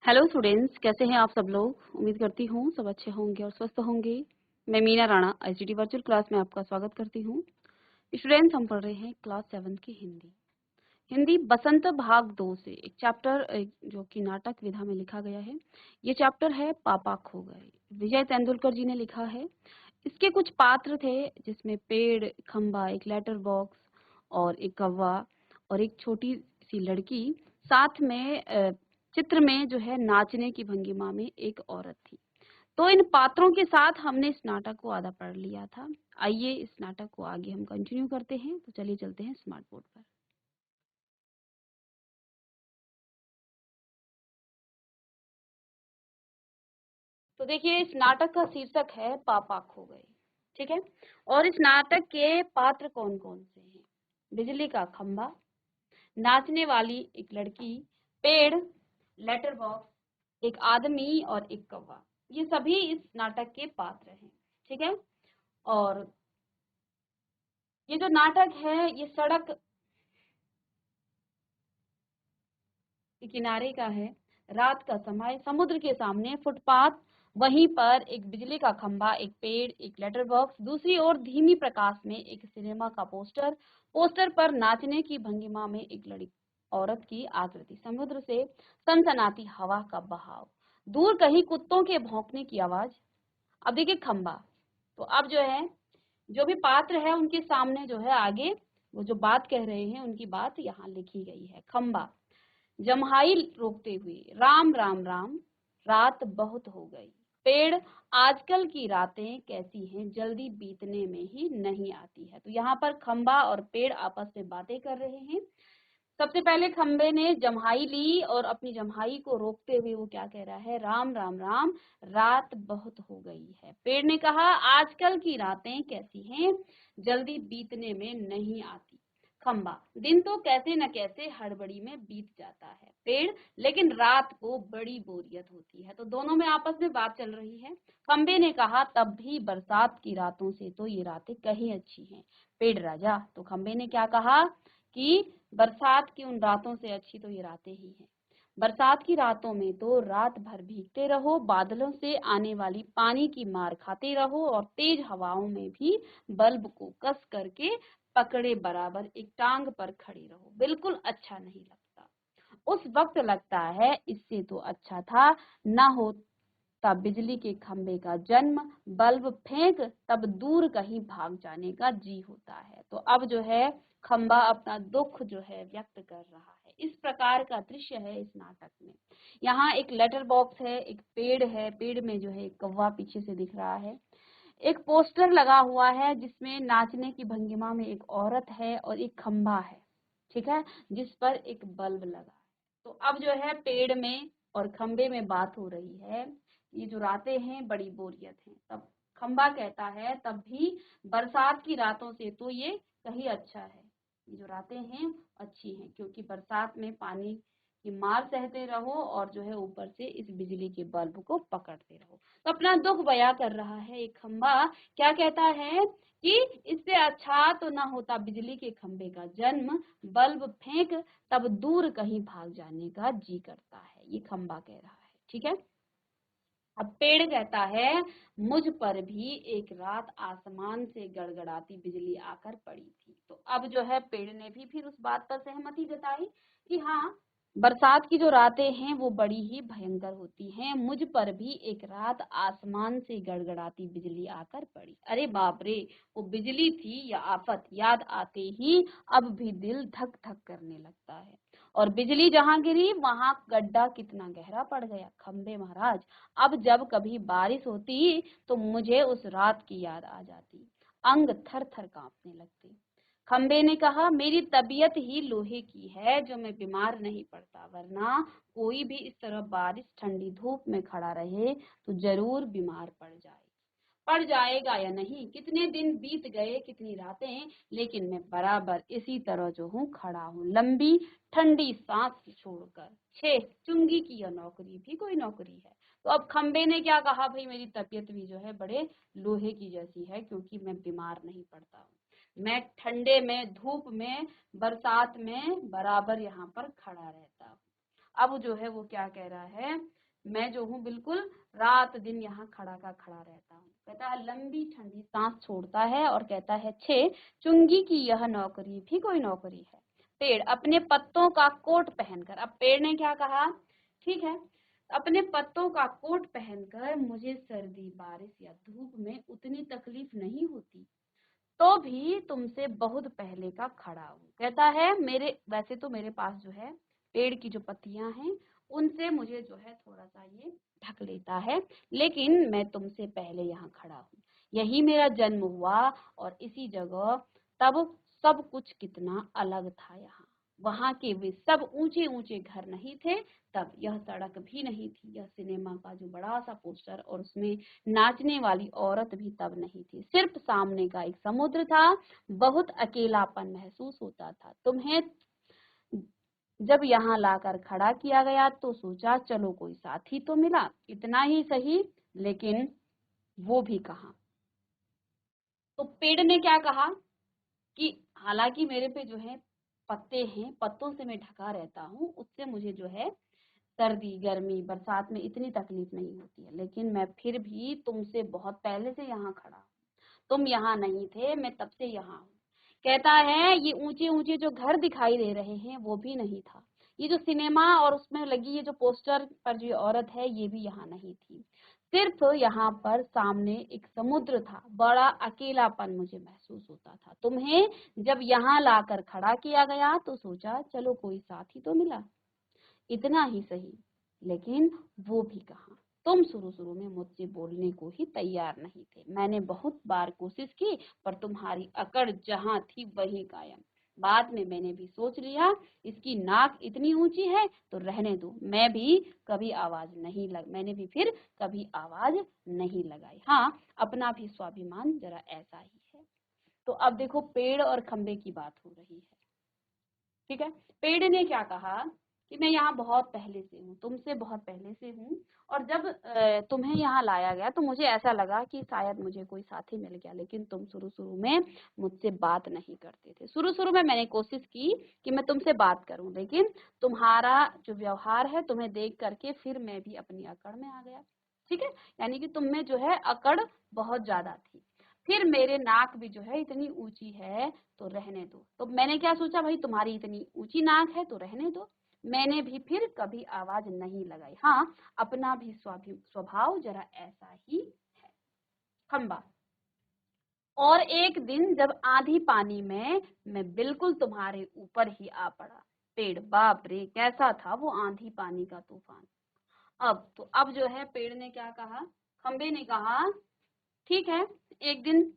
Hello students, कैसे हैं आप सब लोग। उम्मीद करती हूँ सब अच्छे होंगे और स्वस्थ होंगे। मैं Meena Rana ICT virtual class में आपका स्वागत करती हूँ। स्टूडेंट्स, हम पढ़ रहे हैं क्लास 7 की हिंदी। हिंदी बसंत भाग 2 से एक चैप्टर जो कि नाटक विधा में लिखा गया है। ये चैप्टर है पापा खो गए। विजय तेंदुलकर जी ने लिखा है। इसके कुछ पात्र थे जिसमें पेड़, खंबा, एक लेटर बॉक्स और एक कौवा और एक छोटी सी लड़की। साथ में चित्र में जो है नाचने की भंगिमा में एक औरत थी। तो इन पात्रों के साथ हमने इस नाटक को आधा पढ़ लिया था। आइए इस नाटक को आगे हम कंटिन्यू करते हैं। तो चलिए चलते हैं स्मार्ट बोर्ड पर। तो देखिए, इस नाटक का शीर्षक है पापा खो गए। ठीक है। और इस नाटक के पात्र कौन कौन से हैं? बिजली का खंभा, नाचने वाली एक लड़की, पेड़, लेटर बॉक्स, एक आदमी और एक कौवा। ये सभी इस नाटक के पात्र हैं। ठीक है। और ये जो नाटक है ये सड़क के किनारे का है। रात का समय, समुद्र के सामने फुटपाथ, वहीं पर एक बिजली का खंभा, एक पेड़, एक लेटर बॉक्स, दूसरी ओर धीमी प्रकाश में एक सिनेमा का पोस्टर। पोस्टर पर नाचने की भंगिमा में एक लड़की, औरत की आकृति, समुद्र से सनसनाती हवा का बहाव, दूर कहीं कुत्तों के भौंकने की आवाज। अब देखिए खंभा। तो अब जो है, जो भी पात्र है उनके सामने जो है आगे वो जो बात कह रहे हैं उनकी बात यहाँ लिखी गई है। खंभा, जम्हाई रोकते हुए, राम राम राम, रात बहुत हो गई। पेड़, आजकल की रातें कैसी हैं, जल्दी बीतने में ही नहीं आती है। तो यहाँ पर खंबा और पेड़ आपस में बातें कर रहे हैं। सबसे पहले खंबे ने जम्हाई ली और अपनी जम्हाई को रोकते हुए वो क्या कह रहा है, राम राम राम, रात बहुत हो गई है। पेड़ ने कहा, आजकल की रातें कैसी हैं, जल्दी बीतने में नहीं आती। खंबा, दिन तो कैसे न कैसे हड़बड़ी में बीत जाता है। पेड़, लेकिन रात को बड़ी बोरियत होती है। तो दोनों में आपस में बात चल रही है। खंबे ने कहा, तब भी बरसात की रातों से तो ये रातें कहीं अच्छी हैं। पेड़ राजा, तो खंबे ने क्या कहा कि बरसात की उन रातों से अच्छी तो ये रातें ही हैं। बरसात की रातों में तो रात भर भीगते रहो, बादलों से आने वाली पानी की मार खाते रहो और तेज हवाओं में भी बल्ब को कस करके पकड़े बराबर एक टांग पर खड़े रहो, बिल्कुल अच्छा नहीं लगता। उस वक्त लगता है इससे तो अच्छा था ना होता बिजली के खंभे का जन्म, बल्ब फेंक तब दूर कहीं भाग जाने का जी होता है। तो अब जो है खंबा अपना दुख जो है व्यक्त कर रहा है। इस प्रकार का दृश्य है इस नाटक में। यहाँ एक लेटर बॉक्स है, एक पेड़ है, पेड़ में जो है एक कौवा पीछे से दिख रहा है। एक पोस्टर लगा हुआ है जिसमें नाचने की भंगिमा में एक औरत है और एक खंभा है। ठीक है, जिस पर एक बल्ब लगा है। तो अब जो है पेड़ में और खंबे में बात हो रही है, ये जो रातें हैं बड़ी बोरियत हैं। तब खंबा कहता है, तब भी बरसात की रातों से तो ये कहीं अच्छा है। ये जो रातें हैं अच्छी हैं, क्योंकि बरसात में पानी की मार सहते रहो और जो है ऊपर से इस बिजली के बल्ब को पकड़ते रहो। तो अपना दुख बयां कर रहा है एक खंबा। क्या कहता है कि इससे अच्छा तो ना होता बिजली के खंबे का जन्म, बल्ब फेंक तब दूर कहीं भाग जाने का जी करता है। ये खंबा कह रहा है। ठीक है। अब पेड़ कहता है, मुझ पर भी एक रात आसमान से गड़गड़ाती बिजली आकर पड़ी थी। तो अब जो है पेड़ ने भी फिर उस बात पर सहमति जताई कि हाँ, बरसात की जो रातें हैं वो बड़ी ही भयंकर होती हैं। मुझ पर भी एक रात आसमान से गड़गड़ाती बिजली आकर पड़ी। अरे बाप रे, वो बिजली थी या आफत, याद आते ही अब भी दिल धक धक करने लगता है। और बिजली जहां गिरी वहां गड्ढा कितना गहरा पड़ गया। खंबे महाराज, अब जब कभी बारिश होती तो मुझे उस रात की याद आ जाती, अंग थर थर कांपने लगते। खंबे ने कहा, मेरी तबीयत ही लोहे की है जो मैं बीमार नहीं पड़ता, वरना कोई भी इस तरह बारिश ठंडी धूप में खड़ा रहे तो जरूर बीमार पड़ जाएगा या नहीं। कितने दिन बीत गए, कितनी रातें, लेकिन मैं बराबर इसी तरह जो हूँ खड़ा हूँ, लंबी ठंडी सांस छोड़कर। छे, चुंगी की यह नौकरी भी कोई नौकरी है। तो अब खंबे ने क्या कहा, भाई मेरी तबीयत भी जो है बड़े लोहे की जैसी है, क्योंकि मैं बीमार नहीं पड़ता हूँ। मैं ठंडे में, धूप में, बरसात में बराबर यहाँ पर खड़ा रहता हूँ। अब जो है वो क्या कह रहा है, मैं जो हूँ बिल्कुल रात दिन यहाँ खड़ा का खड़ा रहता हूँ। कहता है लंबी ठंडी सांस छोड़ता है और कहता है छे चुंगी की यह नौकरी भी कोई नौकरी है। पेड़ अपने पत्तों का कोट पहनकर, अब पेड़ ने क्या कहा, ठीक है, अपने पत्तों का कोट पहनकर मुझे सर्दी बारिश या धूप में उतनी तकलीफ नहीं होती, तो भी तुमसे बहुत पहले का खड़ा हूँ। कहता है मेरे वैसे तो मेरे पास जो है पेड़ की जो पत्तियां हैं उनसे मुझे जो है थोड़ा सा ये ढक लेता है, लेकिन मैं तुमसे पहले यहाँ खड़ा हूँ, यही मेरा जन्म हुआ और इसी जगह। तब सब कुछ कितना अलग था यहाँ, वहां के वे सब ऊंचे ऊंचे घर नहीं थे, तब यह सड़क भी नहीं थी, यह सिनेमा का जो बड़ा सा पोस्टर और उसमें नाचने वाली औरत भी तब नहीं थी, सिर्फ सामने का एक समुद्र था। बहुत अकेलापन महसूस होता था। तुम्हें जब यहाँ लाकर खड़ा किया गया तो सोचा चलो कोई साथी तो मिला, इतना ही सही, लेकिन वो भी कहाँ। तो पेड़ ने क्या कहा कि हालांकि मेरे पे जो है पत्ते हैं, पत्तों से मैं ढका रहता हूँ, उससे मुझे जो है सर्दी गर्मी बरसात में इतनी तकलीफ नहीं होती है, लेकिन मैं फिर भी तुमसे बहुत पहले से यहाँ खड़ा हूँ, तुम यहाँ नहीं थे, मैं तब से यहाँ हूँ। कहता है ये ऊंचे ऊंचे जो घर दिखाई दे रहे हैं वो भी नहीं था, ये जो सिनेमा और उसमें लगी ये जो पोस्टर पर जो औरत है ये भी यहाँ नहीं थी, सिर्फ यहाँ पर सामने एक समुद्र था। बड़ा अकेलापन मुझे महसूस होता था। तुम्हें जब यहाँ लाकर खड़ा किया गया तो सोचा चलो कोई साथी तो मिला, इतना ही सही, लेकिन वो भी कहाँ। तुम शुरू शुरू में मुझसे बोलने को ही तैयार नहीं थे, मैंने बहुत बार कोशिश की पर तुम्हारी अकड़ जहाँ थी वहीं कायम। बाद में मैंने भी सोच लिया इसकी नाक इतनी ऊंची है तो रहने दो, मैंने भी फिर कभी आवाज नहीं लगाई। हाँ, अपना भी स्वाभिमान जरा ऐसा ही है। तो अब देखो पेड़ और खंबे की बात हो रही है, ठीक है। पेड़ ने क्या कहा कि मैं यहाँ बहुत पहले से हूँ, तुमसे बहुत पहले से हूँ, और जब तुम्हें यहाँ लाया गया तो मुझे ऐसा लगा कि शायद मुझे कोई साथी मिल गया, लेकिन तुम शुरू शुरू में मुझसे बात नहीं करते थे। शुरू शुरू में मैंने कोशिश की कि मैं तुमसे बात करूं, लेकिन तुम्हारा जो व्यवहार है तुम्हें देख करके फिर मैं भी अपनी अकड़ में आ गया, ठीक है। यानी कि तुम में जो है अकड़ बहुत ज्यादा थी। फिर मेरे नाक भी जो है इतनी ऊंची है तो रहने दो, तो मैंने क्या सोचा भाई तुम्हारी इतनी ऊंची नाक है तो रहने दो, मैंने भी फिर कभी आवाज नहीं लगाई। हाँ, अपना भी स्वभाव जरा ऐसा ही है। खंबा, और एक दिन जब आंधी पानी में मैं बिल्कुल तुम्हारे ऊपर ही आ पड़ा। पेड़, बाप रे कैसा था वो आंधी पानी का तूफान। अब जो है पेड़ ने क्या कहा, खंबे ने कहा ठीक है, एक दिन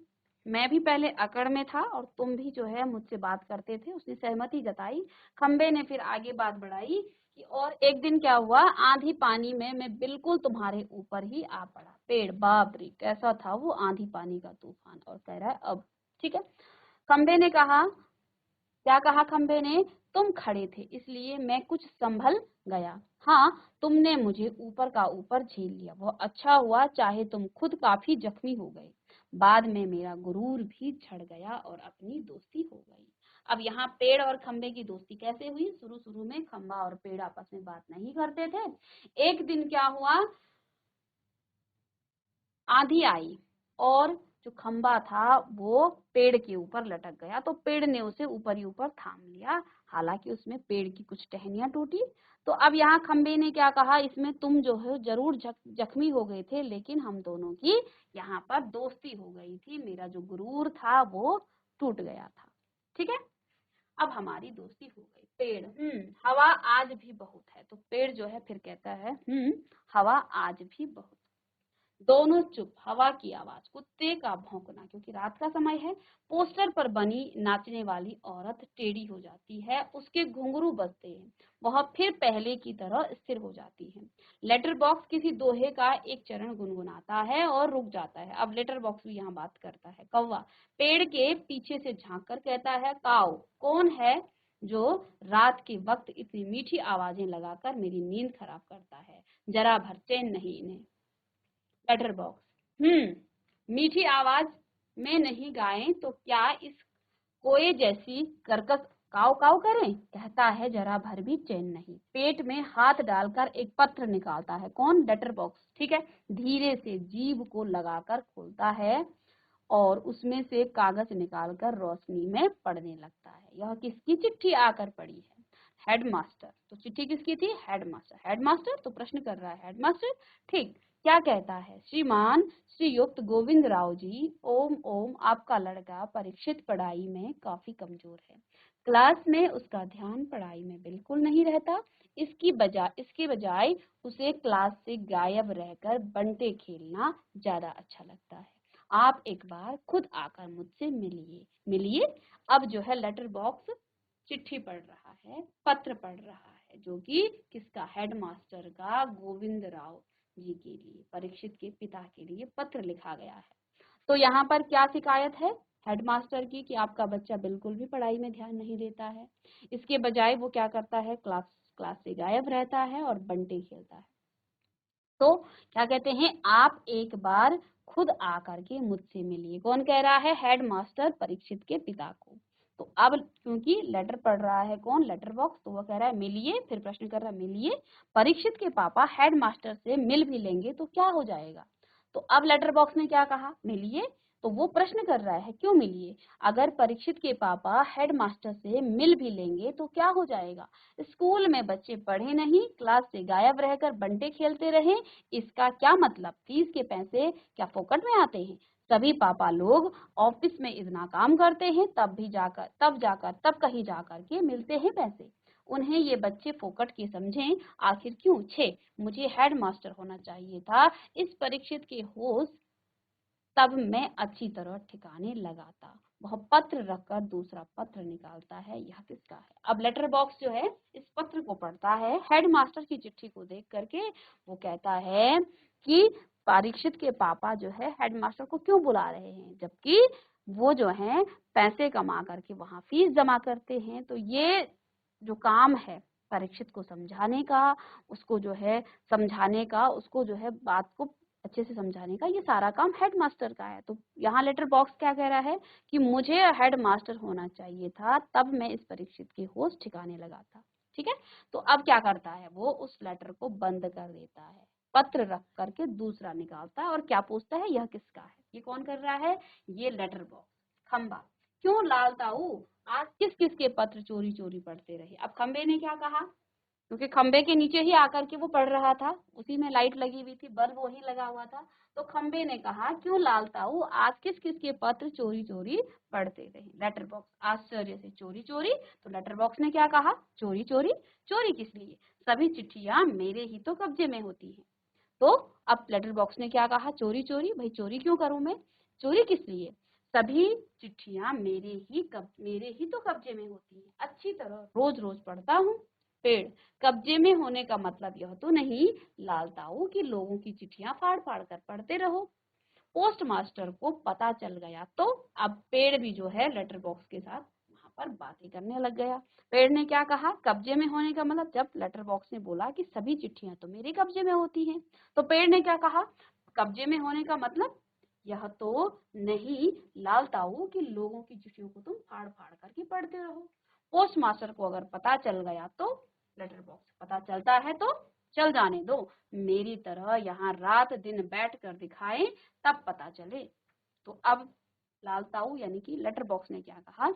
मैं भी पहले अकड़ में था और तुम भी जो है मुझसे बात करते थे। उसने सहमति जताई। खंबे ने फिर आगे बात बढ़ाई कि और एक दिन क्या हुआ, आंधी पानी में मैं बिल्कुल तुम्हारे ऊपर ही आ पड़ा। पेड़, बाप रे कैसा था वो आंधी पानी का तूफान, और कह रहा है अब ठीक है। खंबे ने कहा, क्या कहा खंबे ने, तुम खड़े थे इसलिए मैं कुछ संभल गया। हाँ, तुमने मुझे ऊपर का ऊपर झेल लिया, वो अच्छा हुआ, चाहे तुम खुद काफी जख्मी हो गए। बाद में मेरा गुरूर भी झड़ गया और अपनी दोस्ती हो गई। अब यहाँ पेड़ और खंबे की दोस्ती कैसे हुई। शुरू शुरू में खंबा और पेड़ आपस में बात नहीं करते थे। एक दिन क्या हुआ, आंधी आई और जो खंबा था वो पेड़ के ऊपर लटक गया, तो पेड़ ने उसे ऊपर ही ऊपर थाम लिया। हालांकि उसमें पेड़ की कुछ टहनियां टूटी। तो अब यहाँ खंबे ने क्या कहा, इसमें तुम जो है जरूर जख्मी हो गए थे, लेकिन हम दोनों की यहाँ पर दोस्ती हो गई थी, मेरा जो गुरूर था वो टूट गया था, ठीक है। अब हमारी दोस्ती हो गई। पेड़, हवा आज भी बहुत है। तो पेड़ जो है फिर कहता है हवा आज भी बहुत। दोनों चुप, हवा की आवाज, कुत्ते का भौंकना, क्योंकि रात का समय है। पोस्टर पर बनी नाचने वाली औरत टेढ़ी हो जाती है, उसके घुंघरू बजते हैं, वह फिर पहले की तरह स्थिर हो जाती है। लेटर बॉक्स किसी दोहे का एक चरण गुनगुनाता है और रुक जाता है। अब लेटर बॉक्स भी यहाँ बात करता है। कौवा पेड़ के पीछे से झांक कर कहता है, काऊ कौन है जो रात के वक्त इतनी मीठी आवाजें लगाकर मेरी नींद खराब करता है, जरा भर चैन नहीं इन्हें। लेटर बॉक्स, मीठी आवाज में नहीं गाएं तो क्या इस कोए जैसी कर्कश काव काव करें, कहता है जरा भर भी चैन नहीं। पेट में हाथ डालकर एक पत्र निकालता है, कौन? लेटर बॉक्स, ठीक है। धीरे से जीभ को लगाकर खोलता है और उसमें से कागज निकालकर रोशनी में पढ़ने लगता है। यह किसकी चिट्ठी आकर पड़ी है? हेडमास्टर। तो चिट्ठी किसकी थी? हेडमास्टर। हेडमास्टर तो प्रश्न कर रहा है हेडमास्टर, ठीक। क्या कहता है? श्रीमान श्रीयुक्त गोविंद राव जी, ओम ओम आपका लड़का परीक्षित पढ़ाई में काफी कमजोर है। क्लास में उसका ध्यान पढ़ाई में बिल्कुल नहीं रहता। इसके बजाय उसे क्लास से गायब रहकर बंटे खेलना ज्यादा अच्छा लगता है। आप एक बार खुद आकर मुझसे मिलिए। मिलिए। अब जो है लेटर बॉक्स चिट्ठी पढ़ रहा है, पत्र पढ़ रहा है, जो कि किसका? हेडमास्टर का, गोविंद राव जी के लिए, परीक्षित के पिता के लिए पत्र लिखा गया है। तो यहाँ पर क्या शिकायत है हेडमास्टर की कि आपका बच्चा बिल्कुल भी पढ़ाई में ध्यान नहीं देता है। इसके बजाय वो क्या करता है? क्लास से गायब रहता है और बंटे खेलता है। तो क्या कहते हैं? आप एक बार खुद आकर के मुझसे मिलिए। कौन कह रहा है? हेडमास्टर परीक्षित के पिता को। तो अब क्योंकि लेटर पढ़ रहा है कौन? लेटर बॉक्स, तो वो कह रहा है मिलिए, फिर प्रश्न कर रहा है मिलिए। परीक्षित के पापा हेडमास्टर से मिल भी लेंगे तो क्या हो जाएगा? तो अब लेटर बॉक्स ने क्या कहा? मिलिए। तो वो प्रश्न कर रहा है क्यों मिलिए? अगर परीक्षित के पापा हेडमास्टर से मिल भी लेंगे तो क्या हो जाएगा? स्कूल में बच्चे पढ़े नहीं, क्लास से गायब रहकर बंटे खेलते रहे, इसका क्या मतलब? फीस के पैसे क्या फोकट में आते हैं? सभी पापा लोग ऑफिस में इतना काम करते हैं, तब कहीं जाकर के मिलते हैं पैसे। उन्हें ये बच्चे फोकट के समझें, आखिर क्यों? मुझे हेडमास्टर होना चाहिए था। इस परीक्षित के होश तब मैं अच्छी तरह ठिकाने लगाता। वह पत्र रखकर दूसरा पत्र निकालता है। यह किसका है? अब लेटर बॉक्स जो है इस पत्र को पढ़ता है। हेडमास्टर की चिट्ठी को देख करके वो कहता है कि परीक्षित के पापा जो है हेडमास्टर को क्यों बुला रहे हैं, जबकि वो जो है पैसे कमा करके वहां फीस जमा करते हैं। तो ये जो काम है परीक्षित को समझाने का, उसको जो है समझाने का, उसको जो है बात को अच्छे से समझाने का, ये सारा काम हेडमास्टर का है। तो यहाँ लेटर बॉक्स क्या कह रहा है कि मुझे हेडमास्टर होना चाहिए था, तब मैं इस परीक्षित की होश ठिकाने लगाता। ठीक है। तो अब क्या करता है? वो उस लेटर को बंद कर देता है, पत्र रख करके दूसरा निकालता है और क्या पूछता है? यह किसका है? ये कौन कर रहा है? ये लेटर बॉक्स। खंबा। क्यों लाल ताऊ आज किस किस के पत्र चोरी चोरी पढ़ते रहे? अब खंबे ने क्या कहा? क्योंकि खंबे के नीचे ही आकर के वो पढ़ रहा था, उसी में लाइट लगी हुई थी, बल्ब वही लगा हुआ था। तो खंबे ने कहा क्यों लाल ताऊ आज किस किस के पत्र चोरी चोरी पढ़ते रहे? लेटर बॉक्स आश्चर्य से चोरी चोरी। तो लेटर बॉक्स ने क्या कहा? चोरी चोरी। चोरी किस लिए? सभी चिट्ठियां मेरे ही तो कब्जे में होती हैं। तो अब लेटर बॉक्स ने क्या कहा? चोरी चोरी। भाई चोरी क्यों करूं मैं? चोरी किस लिए? सभी चिट्ठियां मेरे ही तो कब्जे में होती हैं, अच्छी तरह रोज रोज पढ़ता हूँ। पेड़। कब्जे में होने का मतलब यह तो नहीं लाल ताऊ कि लोगों की चिट्ठियां फाड़ फाड़ कर पढ़ते रहो। पोस्ट मास्टर को पता चल गया तो अब पेड़ भी जो है लेटर बॉक्स के साथ वहां पर बातें करने लग गया। पेड़ ने क्या कहा? कब्जे में होने का मतलब, जब लेटर बॉक्स ने बोला कि सभी चिट्ठियां तो मेरे कब्जे में होती हैं, तो पेड़ ने क्या कहा? कब्जे में होने का मतलब यह तो नहीं लाल ताऊ कि लोगों की चिट्ठियों को तुम फाड़ फाड़ करके पढ़ते रहो। पोस्ट मास्टर को अगर पता चल गया तो, लेटर बॉक्स पता चलता है तो चल जाने दो, मेरी तरह यहाँ रात दिन बैठ कर दिखाएं तब पता चले। तो अब लाल ताऊ यानी कि लेटर बॉक्स ने क्या कहा?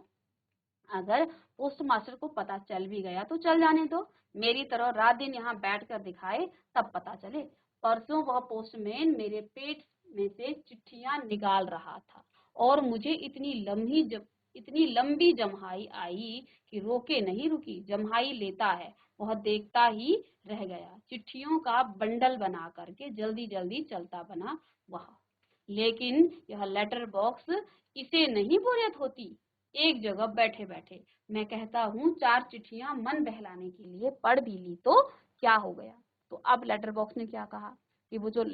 अगर पोस्ट मास्टर को पता चल भी गया तो चल जाने दो, मेरी तरह रात दिन यहाँ बैठ कर दिखाए तब पता चले। परसों वह पोस्टमैन मेरे पेट में से चिट्ठियां निकाल रहा था और मुझे इतनी लंबी जम्हाई आई कि रोके नहीं रुकी। जम्हाई लेता है, वह देखता ही रह गया। चिट्ठियों का बंडल बना करके जल्दी जल्दी चलता बना वह। लेकिन यह लेटर बॉक्स इसे नहीं बोरियत होती। एक जगह बैठे बैठे मैं कहता हूँ चार चिट्ठियां मन बहलाने के लिए पढ़ भी ली तो क्या हो गया? तो अब लेटर बॉक्स ने क्या कहा कि वो जो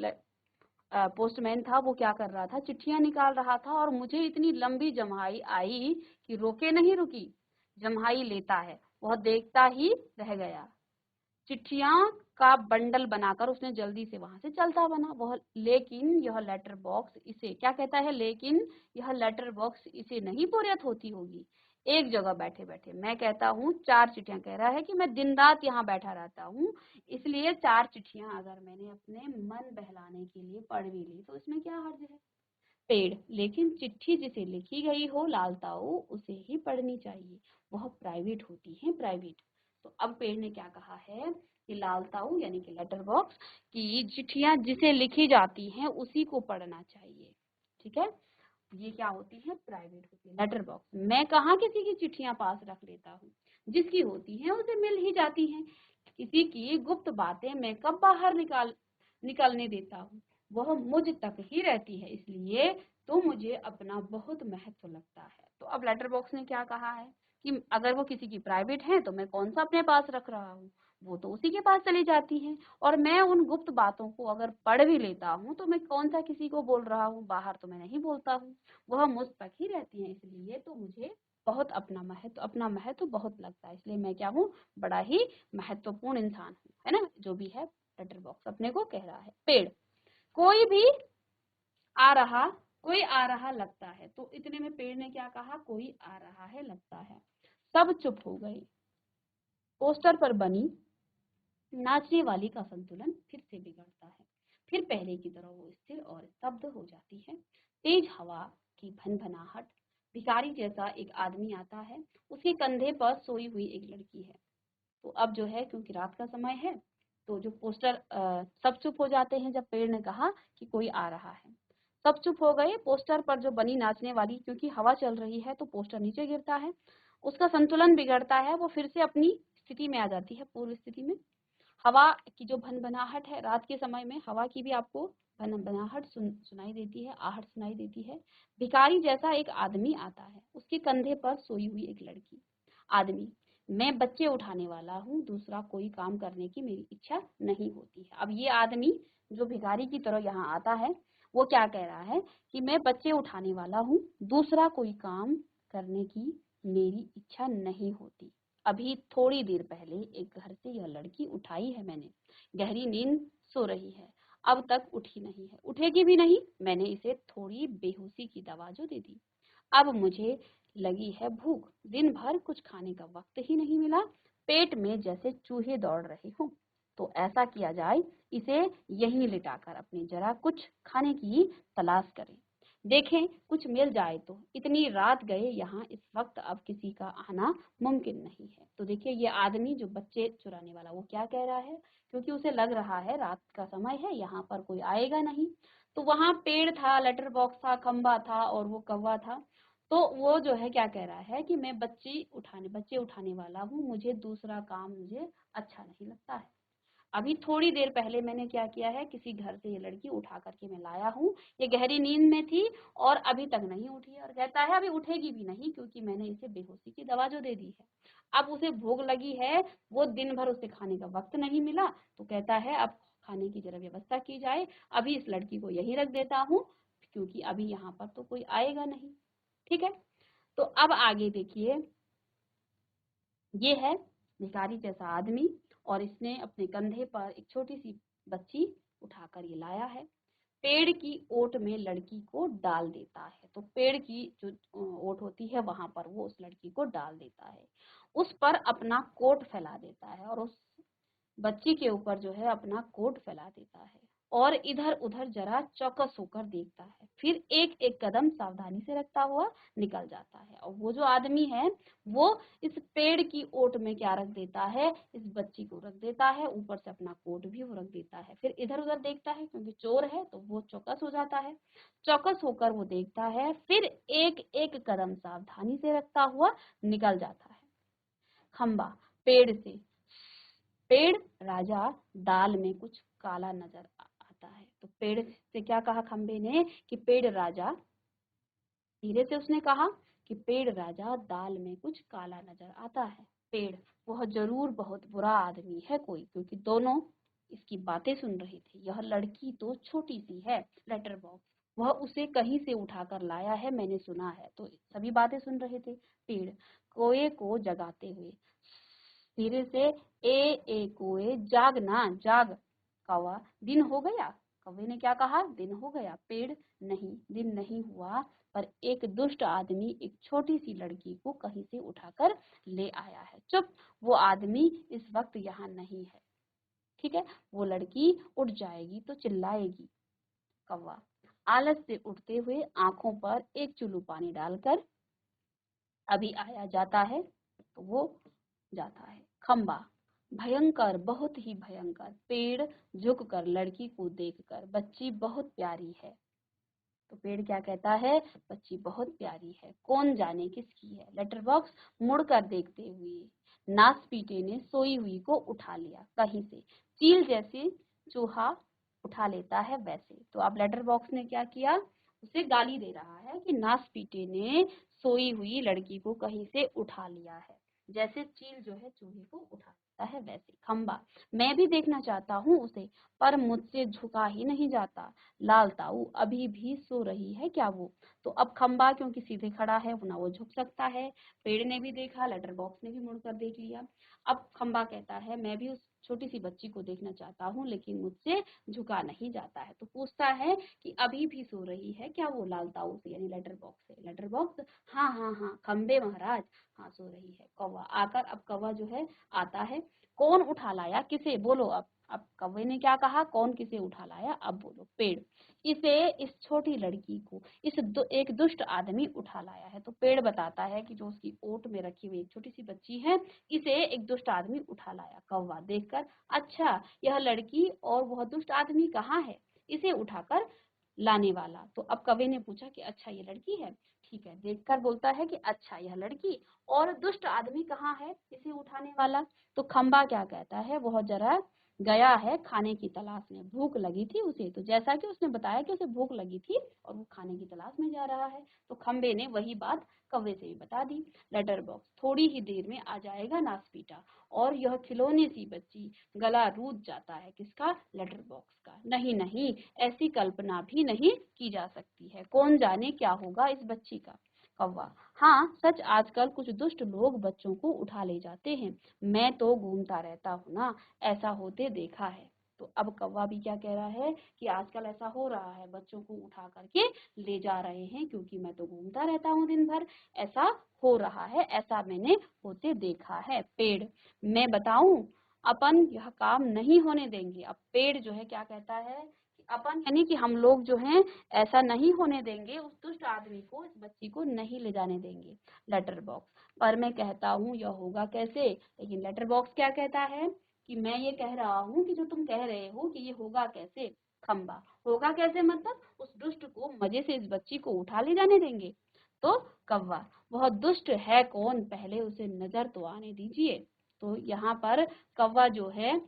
पोस्टमैन था वो क्या कर रहा था? चिट्ठियां निकाल रहा था और मुझे इतनी लंबी जम्हाई आई कि रोके नहीं रुकी। जम्हाई लेता है, वह देखता ही रह गया। चिट्ठियां का बंडल बनाकर उसने जल्दी से वहां से चलता बना वह। लेकिन यह लेटर बॉक्स इसे क्या कहता है? लेकिन यह लेटर बॉक्स इसे नहीं बोरियत होती होगी। एक जगह बैठे बैठे। मैं कहता हूँ 4 चिट्ठियां, कह रहा है कि मैं दिन रात यहाँ बैठा रहता हूँ, इसलिए 4 चिट्ठियां अगर मैंने अपने मन बहलाने के लिए पढ़ भी ली तो इसमें क्या हर्ज है। पेड़, लेकिन चिट्ठी जिसे लिखी गई हो लालताऊ उसे ही पढ़नी चाहिए, वह प्राइवेट होती है, प्राइवेट। तो अब पेड़ ने क्या कहा है कि लालताऊ यानी कि लेटर बॉक्स की चिट्ठियां जिसे लिखी जाती हैं उसी को पढ़ना चाहिए। ठीक है, ये क्या होती है, प्राइवेट होती है, लेटर बॉक्स। मैं कहाँ किसी की चिट्ठियां पास रख लेता हूँ, जिसकी होती है उसे मिल ही जाती हैं। किसी की गुप्त बातें मैं कब बाहर निकलने देता हूँ, वह मुझ तक ही रहती है, इसलिए तो मुझे अपना बहुत महत्व लगता है। तो अब लेटर बॉक्स ने क्या कहा है कि अगर वो किसी की प्राइवेट है तो मैं कौन सा अपने पास रख रहा हूँ, वो तो उसी के पास चली जाती है। और मैं उन गुप्त बातों को अगर पढ़ भी लेता हूँ तो मैं कौन सा किसी को बोल रहा हूँ, बाहर तो मैं नहीं बोलता हूँ, वह मुझ तक ही रहती है, इसलिए तो मुझे बहुत अपना महत्व बहुत लगता है, इसलिए मैं क्या हूँ, बड़ा ही महत्वपूर्ण इंसान हूँ, है ना, जो भी है लेटर बॉक्स अपने को कह रहा है। पेड़, कोई भी आ रहा कोई आ रहा लगता है, तो इतने में पेड़ ने क्या कहा, कोई आ रहा है लगता है। सब चुप हो गए। पोस्टर पर बनी नाचने वाली का संतुलन फिर से बिगड़ता है, फिर पहले की तरह वो स्थिर और स्तब्ध हो जाती है। तेज हवा की भनभनाहट, भिखारी जैसा एक आदमी आता है, उसके कंधे पर सोई हुई एक लड़की है। तो अब जो है क्योंकि रात का समय है तो जो पोस्टर सब चुप हो जाते हैं जब पेड़ ने कहा कि कोई आ रहा है। सब चुप हो गए। पोस्टर पर जो बनी नाचने वाली, क्योंकि हवा चल रही है तो पोस्टर नीचे गिरता है, उसका संतुलन बिगड़ता है, वो फिर से अपनी स्थिति में आ जाती है, पूर्व स्थिति में। हवा की जो भनभनाहट है, रात के समय में हवा की भी आपको भनभनाहट सुनाई देती है, आहट सुनाई देती है। भिखारी जैसा एक आदमी आता है, उसके कंधे पर सोई हुई एक लड़की। आदमी, मैं बच्चे उठाने वाला हूँ, दूसरा कोई काम करने की मेरी इच्छा नहीं होती है। अब ये आदमी जो भिखारी की तरह यहाँ आता है वो क्या कह रहा है कि मैं बच्चे उठाने वाला हूँ, दूसरा कोई काम करने की मेरी इच्छा नहीं होती। अभी थोड़ी देर पहले एक घर से यह लड़की उठाई है मैंने, गहरी नींद सो रही है, अब तक उठी नहीं है, उठेगी भी नहीं। मैंने इसे थोड़ी बेहोशी की दवा जो दे दी। अब मुझे लगी है भूख, दिन भर कुछ खाने का वक्त ही नहीं मिला, पेट में जैसे चूहे दौड़ रहे हों। तो ऐसा किया जाए, इसे यहीं लिटाकर अपने जरा कुछ खाने की तलाश करें, देखें कुछ मिल जाए तो। इतनी रात गए यहाँ, इस वक्त अब किसी का आना मुमकिन नहीं है। तो देखिए ये आदमी जो बच्चे चुराने वाला वो क्या कह रहा है, क्योंकि उसे लग रहा है रात का समय है, यहाँ पर कोई आएगा नहीं। तो वहां पेड़ था, लेटर बॉक्स था, खंबा था और वो कौवा था। तो वो जो है क्या कह रहा है कि मैं बच्चे उठाने वाला हूँ, मुझे दूसरा काम मुझे अच्छा नहीं लगता है। अभी थोड़ी देर पहले मैंने क्या किया है, किसी घर से ये लड़की उठा करके मैं लाया हूँ, ये गहरी नींद में थी और अभी तक नहीं उठी है, और कहता है अभी उठेगी भी नहीं क्योंकि मैंने इसे बेहोशी की दवा जो दे दी है। अब उसे भूख लगी है, वो दिन भर उसे खाने का वक्त नहीं मिला, तो कहता है अब खाने की जरा व्यवस्था की जाए, अभी इस लड़की को यहीं रख देता हूँ क्योंकि अभी यहाँ पर तो कोई आएगा नहीं। ठीक है, तो अब आगे देखिए, ये है भिखारी जैसा आदमी और इसने अपने कंधे पर एक छोटी सी बच्ची उठाकर ये लाया है। पेड़ की ओट में लड़की को डाल देता है, तो पेड़ की जो ओट होती है वहां पर वो उस लड़की को डाल देता है, उस पर अपना कोट फैला देता है और उस बच्ची के ऊपर जो है अपना कोट फैला देता है और इधर उधर जरा चौकस होकर देखता है, फिर एक एक कदम सावधानी से रखता हुआ निकल जाता है। और वो जो आदमी है वो इस पेड़ की ओट में क्या रख देता है, इस बच्ची को रख देता है, ऊपर से अपना कोट भी वो रख देता है, फिर इधर उधर देखता है क्योंकि चोर है तो वो चौकस हो जाता है। चौकस होकर वो देखता है, फिर एक एक कदम सावधानी से रखता हुआ निकल जाता है। खंबा, पेड़ से पेड़ राजा, दाल में कुछ काला नजर आता है। तो पेड़ से क्या कहा खंबे ने कि पेड़ राजा, धीरे से उसने कहा कि पेड़ राजा, दाल में कुछ काला नजर आता है। पेड़, वह जरूर बहुत बुरा आदमी है कोई, क्योंकि दोनों इसकी बातें सुन रहे थे। यह लड़की तो छोटी सी है, लेटर बॉक्स, वह उसे कहीं से उठाकर लाया है, मैंने सुना है। तो सभी बातें सुन रहे थे। पेड़, कोए को जगाते हुए धीरे से, ए कोए जाग ना जाग, कौवा दिन हो गया, कौवे ने क्या कहा, दिन हो गया। पेड़, नहीं, दिन नहीं हुआ, पर एक दुष्ट आदमी एक छोटी सी लड़की को कहीं से उठाकर ले आया है। चुप, वो आदमी इस वक्त यहाँ नहीं है। ठीक है, वो लड़की उठ जाएगी तो चिल्लाएगी। कौवा आलस से उठते हुए आंखों पर एक चुल्लू पानी डालकर अभी आया जाता है तो वो जाता है। खंबा, भयंकर, बहुत ही भयंकर। पेड़ झुककर लड़की को देखकर, बच्ची बहुत प्यारी है। तो पेड़ क्या कहता है, बच्ची बहुत प्यारी है, कौन जाने किसकी है। लेटर बॉक्स मुड़कर देखते हुए नासपीटे ने सोई हुई को उठा लिया, कहीं से चील जैसे चूहा उठा लेता है वैसे। तो अब लेटर बॉक्स ने क्या किया, उसे गाली दे रहा है कि नासपीटे ने सोई हुई लड़की को कहीं से उठा लिया है, जैसे चील जो है चूहे को उठा लेता है वैसे। खंबा, मैं भी देखना चाहता हूँ उसे, पर मुझसे झुका ही नहीं जाता। लाल ताऊ, अभी भी सो रही है क्या वो? तो अब खंबा क्योंकि सीधे खड़ा है, ना वो झुक सकता है। पेड़ ने भी देखा, लेटर बॉक्स ने भी मुड़कर देख लिया। अब खंबा कहता है, मैं भी उस छोटी सी बच्ची को देखना चाहता हूँ, लेकिन मुझसे झुका नहीं जाता है। तो पूछता है कि अभी भी सो रही है क्या वो, लाल ताऊ से, यानी लेटर बॉक्स से। लेटर बॉक्स, हाँ हाँ हाँ खंबे महाराज, हाँ सो रही है। कौवा आकर, अब कौवा जो है आता है, कौन उठा लाया किसे, बोलो। अब कौवे ने क्या कहा, कौन किसे उठा लाया, अब बोलो। पेड़, इसे, इस छोटी लड़की को एक दुष्ट आदमी उठा लाया है। तो पेड़ बताता है कि जो उसकी ओट में रखी हुई एक छोटी सी बच्ची है, इसे एक दुष्ट आदमी उठा लाया। कौवा देखकर, अच्छा यह लड़की और वह दुष्ट आदमी कहाँ है इसे उठाकर लाने वाला। तो अब कौवे ने पूछा कि अच्छा ये लड़की है, ठीक है। देखकर बोलता है कि अच्छा यह लड़की और दुष्ट आदमी कहाँ है इसे उठाने वाला। तो खंबा क्या कहता है, वह जरा गया है खाने की तलाश में, भूख लगी थी उसे। तो जैसा कि उसने बताया कि उसे भूख लगी थी और वो खाने की तलाश में जा रहा है, तो खंबे ने वही बात कौवे से भी बता दी। लेटर बॉक्स, थोड़ी ही देर में आ जाएगा नासपीटा, और यह खिलौने सी बच्ची। गला रूठ जाता है किसका, लेटर बॉक्स का। नहीं नहीं, ऐसी कल्पना भी नहीं की जा सकती है, कौन जाने क्या होगा इस बच्ची का। कौवा, हाँ सच, आजकल कुछ दुष्ट लोग बच्चों को उठा ले जाते हैं, मैं तो घूमता रहता हूँ ना, ऐसा होते देखा है। तो अब कौवा भी क्या कह रहा है कि आजकल ऐसा हो रहा है, बच्चों को उठा करके ले जा रहे हैं, क्योंकि मैं तो घूमता रहता हूँ दिन भर, ऐसा हो रहा है, ऐसा मैंने होते देखा है। पेड़, मैं बताऊं, अपन यह काम नहीं होने देंगे। अब पेड़ जो है क्या कहता है कि अपन, यानी कि हम लोग जो हैं ऐसा नहीं होने देंगे, उस दुष्ट आदमी को, इस बच्ची को नहीं ले जाने देंगे। लेटर बॉक्स, पर मैं कहता हूँ यह होगा कैसे। लेकिन लेटर बॉक्स क्या कहता है कि मैं ये कह रहा हूँ कि जो तुम कह रहे हो कि ये होगा कैसे। खंबा, होगा कैसे मतलब, उस दुष्ट को मजे से इस बच्ची को उठा ले जाने देंगे। तो कौवा, वह दुष्ट है कौन, पहले उसे नजर तो आने दीजिए। तो यहाँ पर कौवा जो है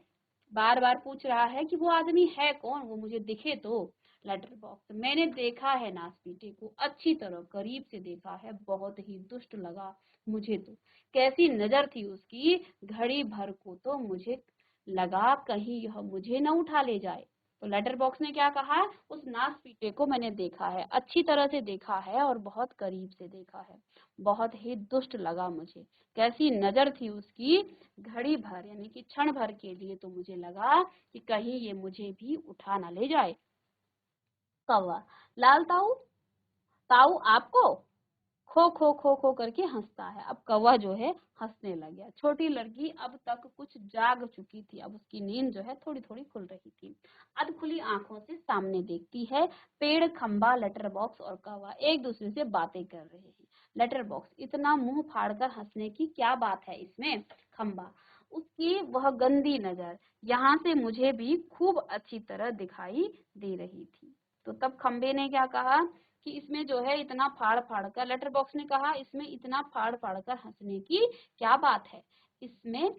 बार बार पूछ रहा है कि वो आदमी है कौन, वो मुझे दिखे तो। लेटर बॉक्स, मैंने देखा है नासपीटे को, अच्छी तरह करीब से देखा है, बहुत ही दुष्ट लगा मुझे तो। कैसी नजर थी उसकी, घड़ी भर को तो मुझे लगा कहीं यह मुझे न उठा ले जाए। तो लेटर बॉक्स ने क्या कहा, उस नासपीटे को मैंने देखा है, अच्छी तरह से देखा है और बहुत करीब से देखा है, बहुत ही दुष्ट लगा मुझे। कैसी नजर थी उसकी, घड़ी भर यानी कि क्षण भर के लिए तो मुझे लगा कि कहीं ये मुझे भी उठा ना ले जाए। कौवा, लाल ताऊ, ताऊ आपको, खो खो खो खो करके हंसता है। अब कौवा जो है हंसने लग गया। छोटी लड़की अब तक कुछ जाग चुकी थी, अब उसकी नींद जो है थोड़ी थोड़ी खुल रही थी। अध खुली आंखों से सामने देखती है, पेड़, खंबा, लेटर बॉक्स और कौवा एक दूसरे से बातें कर रहे हैं। लेटर बॉक्स, इतना मुंह फाड़कर हंसने की क्या बात है इसमें। खंबा, उसकी वह गंदी नजर यहाँ से मुझे भी खूब अच्छी तरह दिखाई दे रही थी। तो तब खंबे ने क्या कहा कि इसमें जो है इतना फाड़ फाड़ कर, लेटर बॉक्स ने कहा इसमें इतना फाड़ फाड़ कर हंसने की क्या बात है इसमें।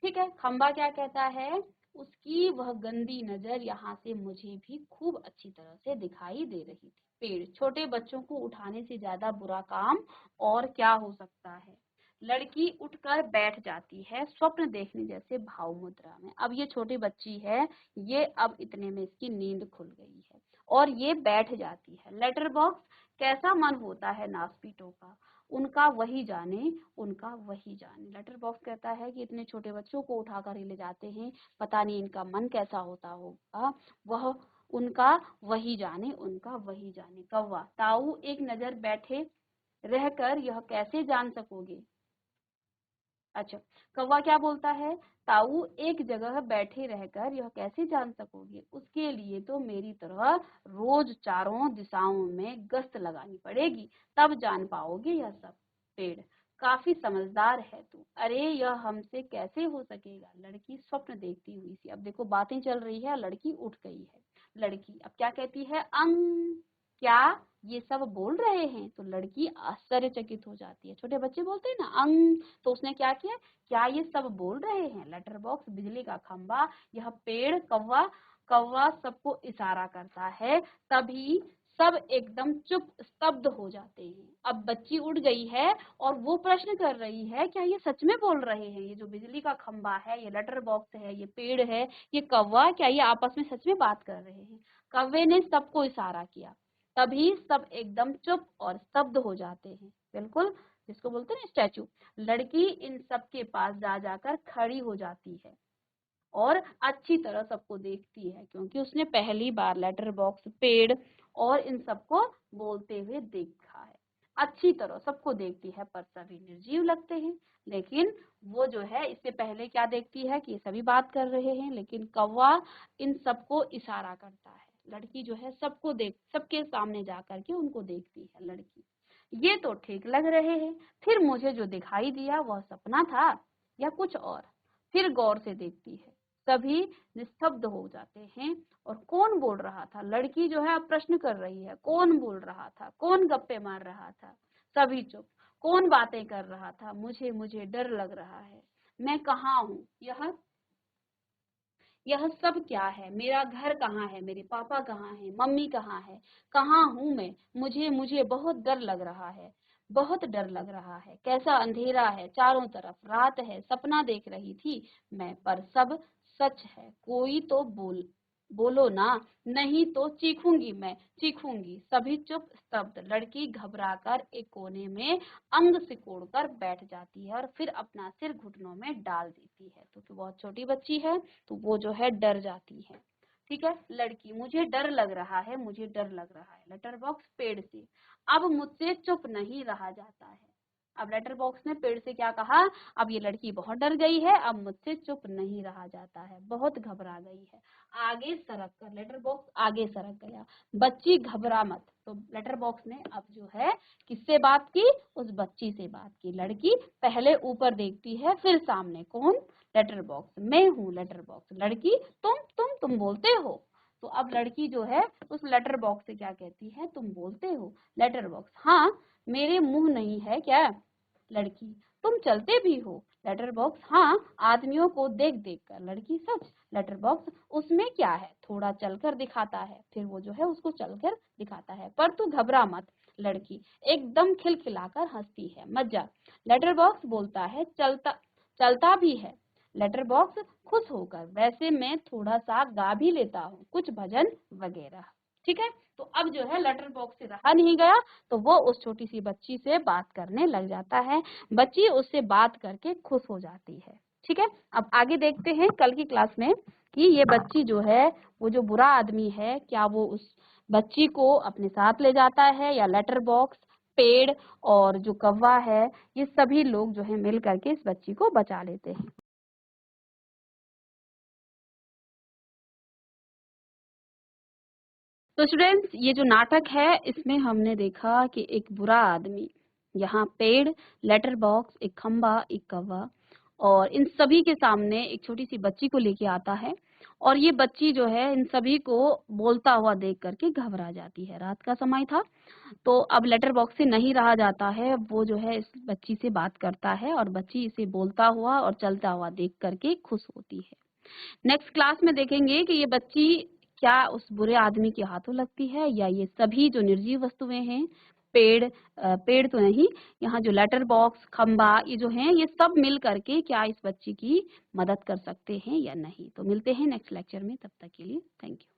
ठीक है, खंबा क्या कहता है, उसकी वह गंदी नजर यहाँ से मुझे भी खूब अच्छी तरह से दिखाई दे रही थी। पेड़, छोटे बच्चों को उठाने से ज्यादा बुरा काम और क्या हो सकता है। लड़की उठकर बैठ जाती है, स्वप्न देखने जैसे भाव मुद्रा में। अब ये छोटी बच्ची है, ये अब इतने में इसकी नींद खुल गई है और ये बैठ जाती है। लेटर बॉक्स, कैसा मन होता है नासपीटों का, उनका वही जाने, उनका वही जाने। लेटर बॉक्स कहता है कि इतने छोटे बच्चों को उठाकर ले जाते हैं, पता नहीं इनका मन कैसा होता होगा। वह उनका वही जाने, उनका वही जाने। कौवा, ताऊ एक नजर बैठे रहकर यह कैसे जान सकोगे। अच्छा, कौवा क्या बोलता है, ताऊ एक जगह बैठे रहकर यह कैसे जान सकोगे, उसके लिए तो मेरी तरह रोज चारों दिशाओं में गश्त लगानी पड़ेगी, तब जान पाओगे यह सब। पेड़, काफी समझदार है तू, अरे यह हमसे कैसे हो सकेगा। लड़की स्वप्न देखती हुई सी, अब देखो बातें चल रही है, लड़की उठ गई है। लड़की अब क्या कहती है, क्या ये सब बोल रहे हैं। तो लड़की आश्चर्यचकित हो जाती है, छोटे बच्चे बोलते हैं ना तो उसने क्या किया, क्या ये सब बोल रहे हैं। लेटर बॉक्स, बिजली का खंबा, यह पेड़, कौवा, कौवा सबको इशारा करता है। तभी सब एकदम चुप स्तब्ध हो जाते हैं। अब बच्ची उठ गई है और वो प्रश्न कर रही है, क्या ये सच में बोल रहे हैं, ये जो बिजली का खंबा है, ये लेटर बॉक्स है, ये पेड़ है, ये कौवा, क्या ये आपस में सच में बात कर रहे हैं। कौवे ने सबको इशारा किया, तभी सब एकदम चुप और स्तब्ध हो जाते हैं, बिल्कुल जिसको बोलते हैं स्टैचू। लड़की इन सब के पास जा जाकर खड़ी हो जाती है और अच्छी तरह सबको देखती है, क्योंकि उसने पहली बार लेटर बॉक्स, पेड़ और इन सबको बोलते हुए देखा है। अच्छी तरह सबको देखती है, पर सभी निर्जीव लगते हैं। लेकिन वो जो है, इससे पहले क्या देखती है कि ये सभी बात कर रहे हैं, लेकिन कौवा इन सबको इशारा करता है। लड़की जो है सबको देख, सबके सामने जा करके उनको देखती है। लड़की, ये तो ठीक लग रहे हैं, फिर मुझे जो दिखाई दिया वह सपना था या कुछ और। फिर गौर से देखती है, सभी निस्तब्ध हो जाते हैं। और कौन बोल रहा था, लड़की जो है अब प्रश्न कर रही है, कौन बोल रहा था, कौन गप्पे मार रहा था। सभी चुप, कौन बातें कर रहा था, मुझे मुझे डर लग रहा है, मैं कहाँ हूँ, यह सब क्या है, मेरा घर कहाँ है, मेरे पापा कहाँ है, मम्मी कहाँ है, कहाँ हूँ मैं, मुझे मुझे बहुत डर लग रहा है, बहुत डर लग रहा है। कैसा अंधेरा है, चारों तरफ रात है, सपना देख रही थी मैं, पर सब सच है। कोई तो बोलो ना, नहीं तो चीखूंगी मैं, चीखूंगी। सभी चुप स्तब्ध। लड़की घबराकर एक कोने में अंग सिकोड़कर बैठ जाती है और फिर अपना सिर घुटनों में डाल देती है। तो बहुत छोटी बच्ची है, तो वो जो है डर जाती है। ठीक है, लड़की, मुझे डर लग रहा है, मुझे डर लग रहा है। लेटर बॉक्स, पेड़ से, अब मुझसे चुप नहीं रहा जाता है। अब लेटर बॉक्स ने पेड़ से क्या कहा, अब ये लड़की बहुत डर गई है, अब मुझसे चुप नहीं रहा जाता है, बहुत घबरा गई है। आगे सरक कर लेटर बॉक्स आगे सरक गया। बच्ची घबरा मत। तो लेटर बॉक्स ने अब जो है किससे बात की, उस बच्ची से बात की। लड़की पहले ऊपर देखती है, फिर सामने, कौन, लेटर बॉक्स, मैं हूँ लेटर बॉक्स। लड़की, तुम बोलते हो। तो अब लड़की जो है उस लेटर बॉक्स से क्या कहती है, तुम बोलते हो। लेटर बॉक्स, हाँ, मेरे मुंह नहीं है क्या। लड़की, तुम चलते भी हो। लेटर बॉक्स, हाँ, आदमियों को देख देख कर। लड़की, सच। लेटर बॉक्स, उसमें क्या है, थोड़ा चलकर दिखाता है। फिर वो जो है उसको चलकर दिखाता है, पर तू घबरा मत। लड़की एकदम खिलखिलाकर हंसती है, मजा। लेटर बॉक्स बोलता है, चलता चलता भी है। लेटर बॉक्स खुश होकर, वैसे मैं थोड़ा सा गा भी लेता हूँ, कुछ भजन वगैरह। ठीक है, तो अब जो है लेटर बॉक्स से रहा नहीं गया, तो वो उस छोटी सी बच्ची से बात करने लग जाता है। बच्ची उससे बात करके खुश हो जाती है। ठीक है, अब आगे देखते हैं कल की क्लास में कि ये बच्ची जो है, वो जो बुरा आदमी है, क्या वो उस बच्ची को अपने साथ ले जाता है, या लेटर बॉक्स, पेड़ और जो कौवा है, ये सभी लोग जो है मिल करके इस बच्ची को बचा लेते हैं। तो स्टूडेंट्स, ये जो नाटक है, इसमें हमने देखा कि एक बुरा आदमी, यहाँ पेड़, लेटर बॉक्स, एक खंबा, एक कौवा, और इन सभी के सामने एक छोटी सी बच्ची को लेके आता है। और ये बच्ची जो है इन सभी को बोलता हुआ देख करके घबरा जाती है। रात का समय था, तो अब लेटर बॉक्स से नहीं रहा जाता है, वो जो है इस बच्ची से बात करता है और बच्ची इसे बोलता हुआ और चलता हुआ देख करके खुश होती है। नेक्स्ट क्लास में देखेंगे कि ये बच्ची क्या उस बुरे आदमी के हाथों लगती है, या ये सभी जो निर्जीव वस्तुएं हैं, पेड़ तो नहीं, यहाँ जो लेटर बॉक्स, खंबा, ये जो हैं, ये सब मिल करके क्या इस बच्ची की मदद कर सकते हैं या नहीं। तो मिलते हैं नेक्स्ट लेक्चर में, तब तक के लिए थैंक यू।